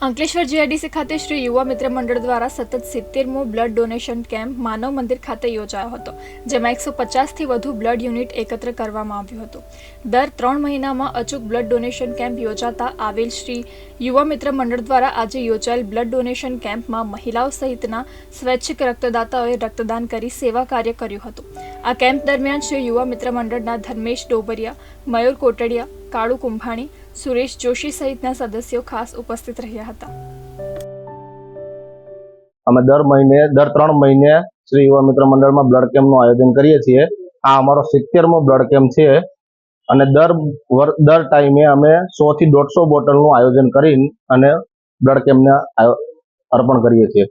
Ankleshwar GIDC ખાતે શ્રી યુવા મિત્ર મંડળ દ્વારા સતત 70મો બ્લડ ડોનેશન કેમ્પ માનવ મંદિર ખાતે યોજાયો હતો, જેમાં 150થી વધુ બ્લડ યુનિટ એકત્ર કરવામાં આવ્યું હતું. દર 3 મહિનામાં અચૂક બ્લડ ડોનેશન કેમ્પ યોજાતા આવેલ શ્રી યુવા મિત્ર મંડળ દ્વારા આજે યોજાયેલ બ્લડ ડોનેશન કેમ્પમાં મહિલાઓ સહિતના સ્વૈચ્છિક રક્તદાતાઓએ રક્તદાન કરી સેવા કાર્ય કર્યું હતું. આ કેમ્પ દરમિયાન શ્રી યુવા મિત્ર મંડળના ધર્મેશ ડોબરિયા, મયુર કોટડિયા, કાળુ કુંભાણી, સુરેશ જોશી સહિતના સદસ્યો ખાસ ઉપસ્થિત રહ્યા હતા. અમે દર 3 મહિને શ્રી યુવા મિત્ર મંડળમાં બ્લડ કેમ્પનું આયોજન કરીએ છીએ. આ અમારો 70મો બ્લડ કેમ્પ છે અને દર ટાઈમે અમે 100 થી 150 બોટલનું આયોજન કરીને અને બ્લડ કેમ્પને અર્પણ કરીએ છીએ.